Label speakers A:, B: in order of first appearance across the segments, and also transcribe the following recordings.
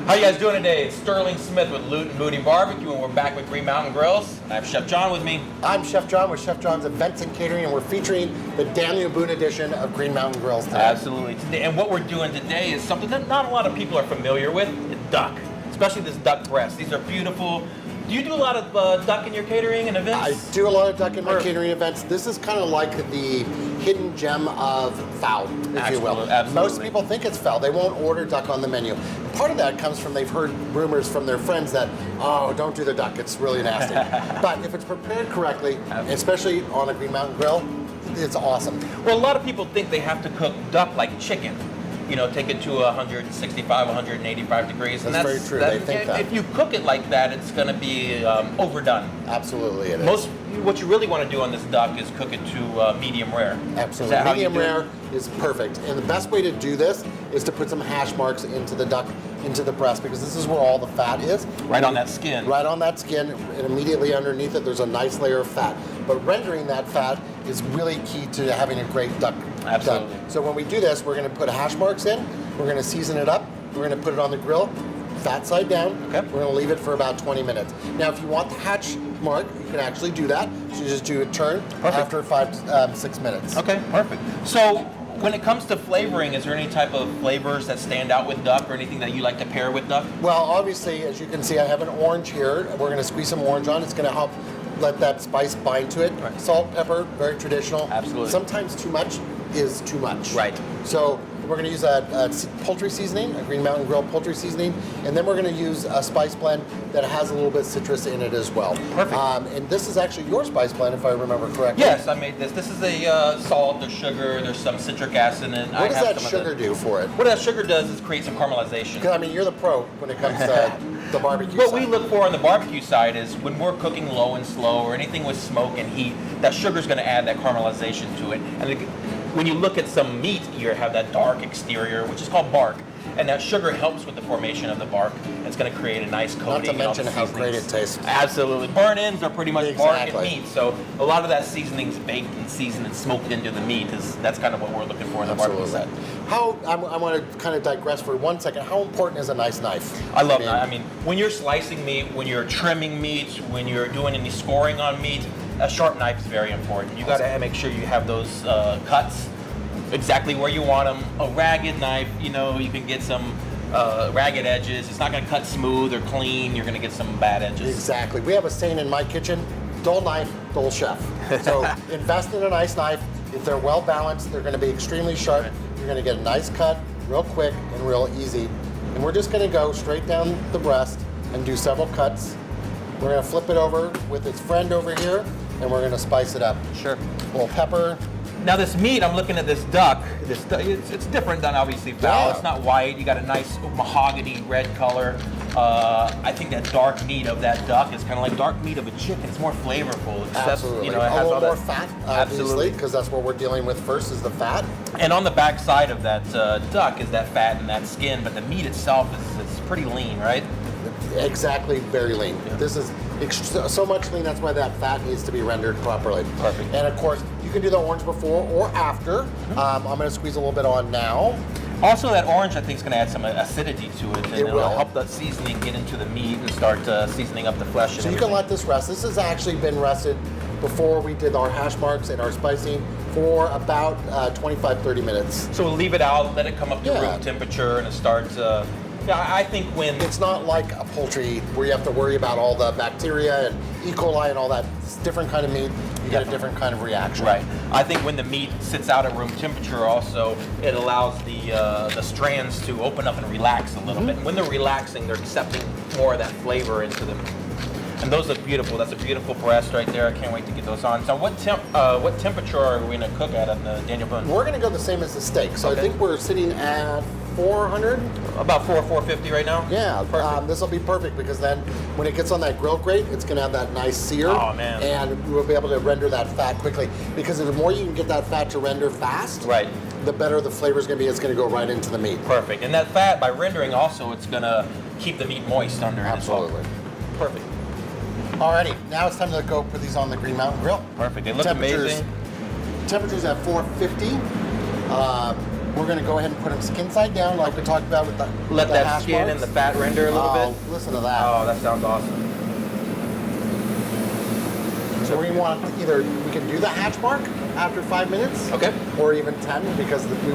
A: How you guys doing today? It's Sterling Smith with Loot and Booty Barbecue, and we're back with Green Mountain Grills. I have Chef John with me.
B: I'm Chef John with Chef John's Events and Catering, and we're featuring the Daniel Boone edition of Green Mountain Grills today.
A: Absolutely. Today, and what we're doing today is something that not a lot of people are familiar with, duck, especially this duck breast. These are beautiful. Do you do a lot of duck in your catering and events?
B: I do a lot of duck in my catering events. This is kind of like the hidden gem of fowl, if you will.
A: Absolutely.
B: Most people think it's fowl. They won't order duck on the menu. Part of that comes from they've heard rumors from their friends that, oh, don't do the duck, it's really nasty. But if it's prepared correctly, especially on a Green Mountain Grill, it's awesome.
A: Well, a lot of people think they have to cook duck like chicken. You know, take it to 165, 185 degrees.
B: That's very true. They think that.
A: If you cook it like that, it's going to be overdone.
B: Absolutely, it is.
A: What you really want to do on this duck is cook it to medium rare.
B: Absolutely. Medium rare is perfect. And the best way to do this is to put some hash marks into the duck, into the breast, because this is where all the fat is.
A: Right on that skin.
B: Right on that skin, and immediately underneath it, there's a nice layer of fat. But rendering that fat is really key to having a great duck.
A: Absolutely.
B: Done. So when we do this, we're going to put hash marks in, we're going to season it up, we're going to put it on the grill, fat side down.
A: Okay.
B: We're going to leave it for about 20 minutes. Now, if you want the hatch mark, you can actually do that. So you just do a turn after 6 minutes.
A: Okay, perfect. So when it comes to flavoring, is there any type of flavors that stand out with duck or anything that you like to pair with duck?
B: Well, obviously, as you can see, I have an orange here. We're going to squeeze some orange on. It's going to help let that spice bind to it.
A: Right.
B: Salt, pepper, very traditional.
A: Absolutely.
B: Sometimes too much is too much.
A: Right.
B: So we're going to use a poultry seasoning, a Green Mountain Grill poultry seasoning, and then we're going to use a spice blend that has a little bit of citrus in it as well.
A: Perfect.
B: And this is actually your spice blend, if I remember correctly.
A: Yes, I made this. This is a salt, there's sugar, there's some citric acid in it.
B: What does that sugar do for it?
A: What that sugar does is create some caramelization.
B: Because, I mean, you're the pro when it comes to the barbecue
A: What
B: side.
A: we look for on the barbecue side is when we're cooking low and slow or anything with smoke and heat, that sugar's going to add that caramelization to it. And when you look at some meat, you have that dark exterior, which is called bark. And that sugar helps with the formation of the bark. It's going to create a nice coating.
B: Not to mention how great it tastes.
A: Absolutely. Burn ends are pretty much bark and
B: Exactly.
A: meat. So a lot of that seasoning's baked and seasoned and smoked into the meat. That's kind of what we're looking for in the barbecue side.
B: I want to kind of digress for 1 second. How important is a nice knife?
A: I love that. I mean, when you're slicing meat, when you're trimming meat, when you're doing any scoring on meat, a sharp knife is very important. You got to make sure you have those cuts exactly where you want them. A ragged knife, you know, you can get some ragged edges. It's not going to cut smooth or clean. You're going to get some bad edges.
B: Exactly. We have a saying in my kitchen: dull knife, dull chef. So invest in a nice knife. If they're well balanced, they're going to be extremely sharp. You're going to get a nice cut, real quick and real easy. And we're just going to go straight down the breast and do several cuts. We're going to flip it over with its friend over here, and we're going to spice it up.
A: Sure.
B: A little pepper.
A: Now this meat, I'm looking at this duck. It's different than obviously fowl.
B: Yeah.
A: It's not white. You got a nice mahogany red color. I think that dark meat of that duck is kind of like dark meat of a chicken. It's more flavorful.
B: Absolutely.
A: You know, it has
B: a little
A: all
B: more
A: that,
B: fat, obviously,
A: absolutely,
B: because that's what we're dealing with first is the fat.
A: And on the back side of that duck is that fat and that skin, but the meat itself is pretty lean, right?
B: Exactly, very lean.
A: Yeah.
B: This is so much lean, that's why that fat needs to be rendered properly.
A: Perfect.
B: And of course, you can do the orange before or after. I'm going to squeeze a little bit on now.
A: Also, that orange, I think, is going to add some acidity to it, and
B: It
A: it'll
B: will.
A: help the seasoning get into the meat and start seasoning up the flesh.
B: So you can let this rest. This has actually been rested before we did our hash marks and our spicing for about 25-30 minutes.
A: So we'll leave it out, let it come up to
B: Yeah.
A: room temperature, and it starts. I think when
B: It's not like a poultry where you have to worry about all the bacteria and E. coli and all that. It's a different kind of meat. You get a different kind of reaction.
A: Right. I think when the meat sits out at room temperature, also it allows the strands to open up and relax a little bit. And when they're relaxing, they're accepting more of that flavor into them. And those look beautiful. That's a beautiful breast right there. I can't wait to get those on. So what temperature are we going to cook at on the Daniel Boone?
B: We're going to go the same as the steak. So
A: Okay.
B: I think we're sitting at 400.
A: About 450 right now?
B: Yeah,
A: Perfect.
B: this will be perfect because then when it gets on that grill grate, it's going to have that nice sear.
A: Oh, man.
B: And we'll be able to render that fat quickly because the more you can get that fat to render fast,
A: Right.
B: the better the flavor is going to be. It's going to go right into the meat.
A: Perfect. And that fat, by rendering also, it's going to keep the meat moist under it as well.
B: Absolutely.
A: Perfect.
B: Alrighty, now it's time to go put these on the Green Mountain Grill.
A: Perfect. They look amazing.
B: Temperatures at 450. We're going to go ahead and put them skin side down, like we talked about with the
A: Let
B: the
A: that
B: hash
A: skin
B: marks.
A: and the fat render a little bit.
B: Listen to that.
A: Oh, that sounds awesome.
B: So we want to we can do the hatch mark after 5 minutes,
A: Okay.
B: or even 10, because we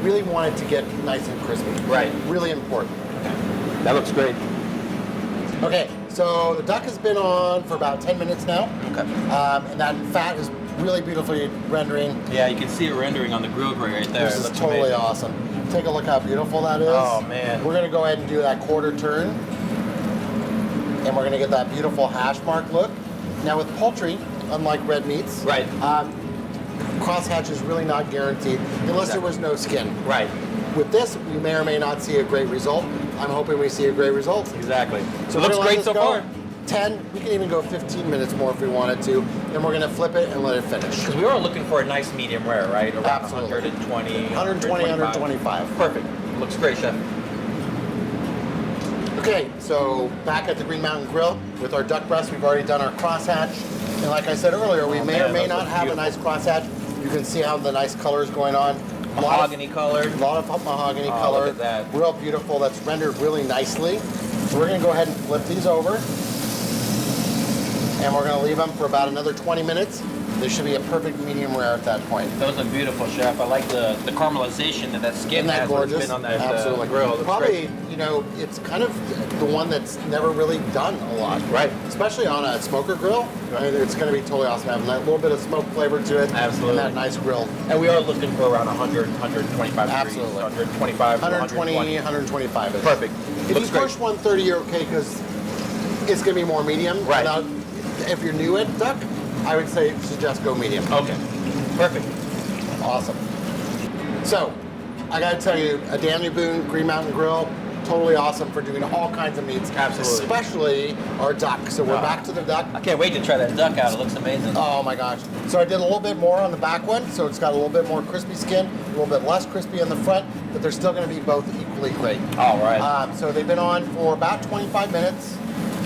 B: really want it to get nice and crispy.
A: Right.
B: Really important.
A: That looks great.
B: Okay, so the duck has been on for about 10 minutes now,
A: Okay.
B: and that fat is really beautifully rendering.
A: Yeah, you can see it rendering on the grill grate right there.
B: This
A: It
B: is
A: looks
B: totally
A: amazing.
B: awesome. Take a look how beautiful that is.
A: Oh, man.
B: We're gonna go ahead and do that quarter turn, and we're gonna get that beautiful hash mark look. Now with poultry, unlike red meats,
A: Right.
B: crosshatch is really not guaranteed unless there was no skin.
A: Right.
B: With this, we may or may not see a great result. I'm hoping we see a great result.
A: Exactly. So
B: we're
A: it looks
B: gonna let
A: great
B: this
A: so
B: go
A: far.
B: 10, we can even go 15 minutes more if we wanted to. Then we're gonna flip it and let it finish.
A: Because we are looking for a nice medium rare, right? Around
B: Absolutely.
A: 120,
B: 120, 125.
A: Perfect. Looks great, Chef.
B: Okay, so back at the Green Mountain Grill with our duck breast, we've already done our crosshatch. And like I said earlier, we may or
A: man,
B: may
A: those
B: not
A: look
B: have
A: beautiful.
B: a nice crosshatch. You can see how the nice color is going on.
A: Mahogany colored.
B: A lot of mahogany
A: Oh,
B: color.
A: look at that.
B: Real beautiful. That's rendered really nicely. So we're going to go ahead and flip these over. And we're going to leave them for about another 20 minutes. They should be a perfect medium rare at that point.
A: Those look beautiful, Chef. I like the caramelization that skin
B: Isn't that
A: has when it's
B: gorgeous?
A: been on that
B: Absolutely.
A: grill. It looks
B: Probably,
A: great.
B: you know, it's kind of the one that's never really done a lot.
A: Right.
B: Especially on a smoker grill. I mean, it's going to be totally awesome. Having that little bit of smoke flavor to it.
A: Absolutely.
B: And that nice grill.
A: And we are looking for around 100, 125
B: Absolutely.
A: degrees. 125 to
B: 120,
A: 120.
B: 125 is.
A: Perfect.
B: If
A: Looks
B: you
A: great.
B: push 130, you're okay because it's going to be more medium.
A: Right.
B: Now, if you're new at duck, I would suggest go medium.
A: Okay. Perfect.
B: Awesome. So, I got to tell you, a Daniel Boone Green Mountain Grill, totally awesome for doing all kinds of meats.
A: Absolutely.
B: Especially our duck. So we're
A: Ah.
B: back to the duck.
A: I can't wait to try that duck out. It looks amazing.
B: Oh my gosh. So I did a little bit more on the back one, so it's got a little bit more crispy skin, a little bit less crispy in the front, but they're still going to be both equally great.
A: All right.
B: So they've been on for about 25 minutes.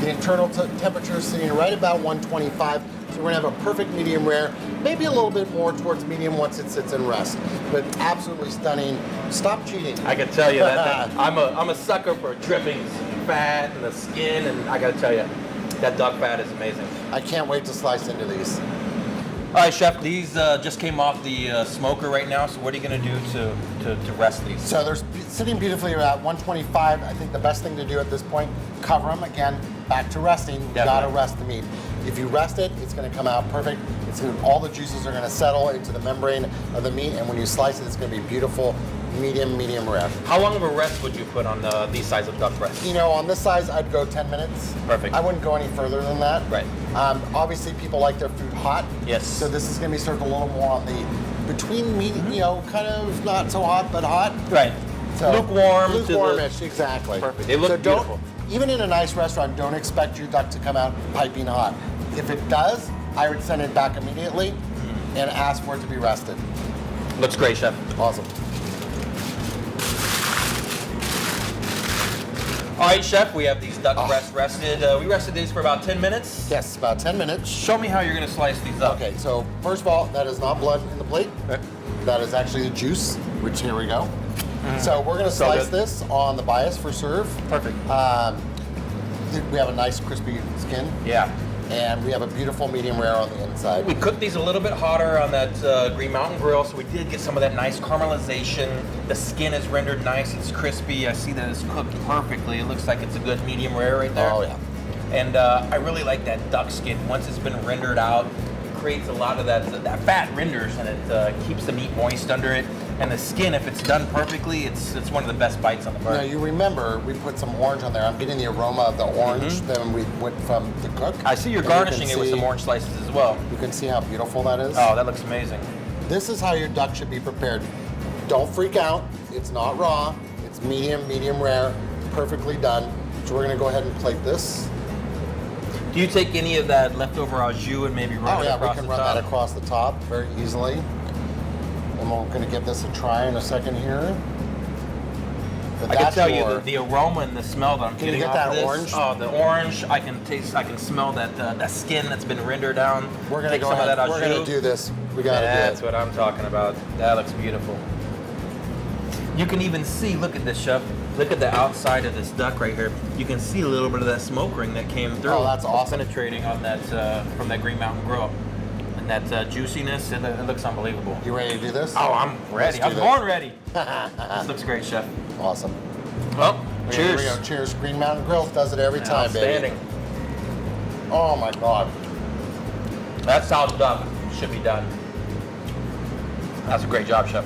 B: The internal temperature is sitting right about 125. So we're gonna have a perfect medium rare, maybe a little bit more towards medium once it sits in rest. But absolutely stunning. Stop cheating.
A: I can tell you that I'm a sucker for drippings, fat, and the skin, and I got to tell you, that duck fat is amazing.
B: I can't wait to slice into these.
A: All right, Chef. These just came off the smoker right now. So what are you going to do to rest these?
B: So they're sitting beautifully at 125. I think the best thing to do at this point, cover them again, back to resting. You gotta
A: Definitely.
B: rest the meat. If you rest it, it's gonna come out perfect. All the juices are gonna settle into the membrane of the meat, and when you slice it, it's gonna be beautiful, medium rare.
A: How long of a rest would you put on these size of duck breasts?
B: You know, on this size, I'd go 10 minutes.
A: Perfect.
B: I wouldn't go any further than that.
A: Right.
B: Obviously, people like their food hot.
A: Yes.
B: So this is gonna be served a little more on the between meat, you know, kind of not so hot, but hot.
A: Right.
B: So
A: Lukewarm to the-
B: lukewarmish, exactly.
A: Perfect. They look
B: so don't,
A: beautiful.
B: Even in a nice restaurant, don't expect your duck to come out piping hot. If it does, I would send it back immediately and ask for it to be rested.
A: Looks great, Chef.
B: Awesome.
A: All right, Chef. We have these duck breasts rested. We rested these for about 10 minutes.
B: Yes, about 10 minutes.
A: Show me how you're going to slice these up.
B: Okay, so first of all, that is not blood in the plate.
A: Okay.
B: That is actually the juice, which here we go. So we're gonna
A: So
B: slice
A: good.
B: this on the bias for serve.
A: Perfect.
B: We have a nice crispy skin,
A: Yeah.
B: and we have a beautiful medium rare on the inside.
A: We cooked these a little bit hotter on that Green Mountain Grill, so we did get some of that nice caramelization. The skin is rendered nice, it's crispy. I see that it's cooked perfectly. It looks like it's a good medium rare right there.
B: Oh yeah.
A: And I really like that duck skin. Once it's been rendered out, it creates a lot of that fat renders, and it keeps the meat moist under it. And the skin, if it's done perfectly, it's one of the best bites on the
B: Now
A: bird.
B: you remember we put some orange on there. I'm getting the aroma of the orange that we went from the cook.
A: I see you're
B: And you can
A: garnishing it with
B: see-
A: some orange slices as well.
B: You can see how beautiful that is.
A: Oh, that looks amazing.
B: This is how your duck should be prepared. Don't freak out. It's not raw. It's medium rare, perfectly done. So we're gonna go ahead and plate this.
A: Do you take any of that leftover au jus and maybe run
B: Oh
A: it
B: yeah, we
A: across
B: can
A: the
B: run
A: top?
B: that across the top very easily. And we're gonna give this a try in a second here. But
A: I can
B: that's
A: tell you
B: your-
A: the aroma and the smell that I'm
B: Can you
A: getting
B: get
A: off
B: that
A: of this.
B: orange?
A: Oh, the orange! I can taste. I can smell that skin that's been rendered down.
B: We're gonna
A: Take
B: go
A: some
B: ahead.
A: of that au
B: We're
A: jus.
B: gonna do this. We gotta
A: That's
B: do it.
A: what I'm talking about. That looks beautiful. You can even see, look at this, Chef. Look at the outside of this duck right here. You can see a little bit of that smoke ring that came through.
B: Oh, that's awesome.
A: Penetrating on that, from that Green Mountain Grill. And that juiciness, it looks unbelievable.
B: You ready to do this?
A: Oh, I'm ready.
B: Let's do
A: I'm born ready. This looks great, Chef.
B: Awesome.
A: Well,
B: Here
A: cheers.
B: we go. Cheers. Green Mountain Grill does it every time,
A: Outstanding.
B: baby. Oh my God.
A: That's how duck should be done. That's a great job, Chef.